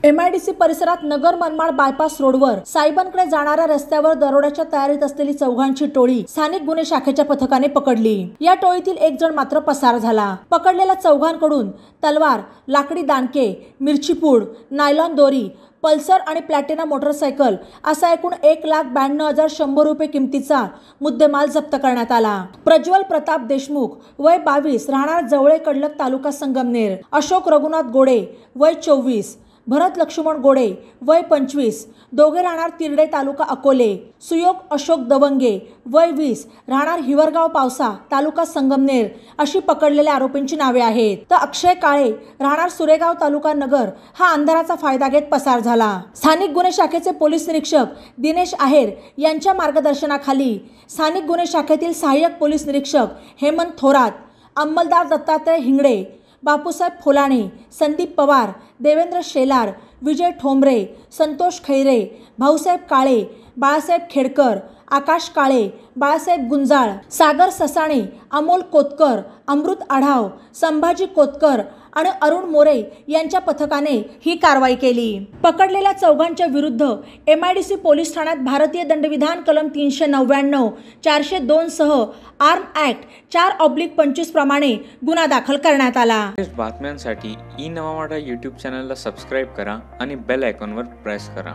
MIDC परिसरात Nagar Manmad bypass रोडवर सायबनकडे जाणाऱ्या रस्त्यावर दरोड्याच्या तयारीत असलेली चौघांची टोळी स्थानिक गुन्हे शाखेच्या पथकाने पकडली। या टोळीतील एक जण मात्र पसार झाला। पकडलेल्या चौघांकडून तलवार, लाकडी दांडके, मिरची पूड, नायलॉन दोरी, पल्सर आणि प्लॅटिना मोटरसायकल असा एकूण 1,92,100 रुपये किमतीचा मुद्देमाल जप्त करण्यात आला। प्रज्वल प्रताप देशमुख वय 22 राहणार जवळे कडलक तालुका संगमनेर, अशोक रघुनाथ गोडे वय 24, भरत लक्ष्मण गोडे वय 25 दोघे राहणार तिरडे तालुका अकोले, सुयोग अशोक दवंगे वय 20 राहणार हिवरगाव पावसा तालुका संगमनेर अशी पकडलेल्या आरोपींची नावे आहेत। तर अक्षय काळे राहणार सुरेगाव तालुका नगर हा अंधाराचा फायदा घेत पसार झाला। स्थानिक गुन्हे शाखेचे पोलीस निरीक्षक दिनेश आहेर यांच्या मार्गदर्शनाखाली स्थानिक गुन्हे शाखेतील सहाय्यक पोलीस निरीक्षक हेमंत थोरात, अंमलदार दत्तात्रय हिंगडे, बापूसाहेब फोलाणे, संदीप पवार, देवेंद्र शेलार, विजय ठोंबरे, संतोष खैरे, भाऊसाहेब काळे, बाळासाहेब खेडकर, आकाश काळे, बाळासाहेब गुंजाळ, सागर ससाणे, अमोल कोतकर, अमृत आढाव, संभाजी कोतकर आणि अरुण मोरे यांच्या पथकाने ही कारवाई केली। पकडलेल्या चौघांच्या विरुद्ध MIDC पोलीस ठाण्यात भारतीय दंडविधान कलम 399, 402 सह आर्म ॲक्ट 4/25 प्रमाणे गुन्हा दाखल करण्यात आला। बातम्यांसाठी ई-नवा मराठा यूट्यूब चॅनलला सबस्क्राईब करा आणि बेल आयकॉनवर प्रेस करा।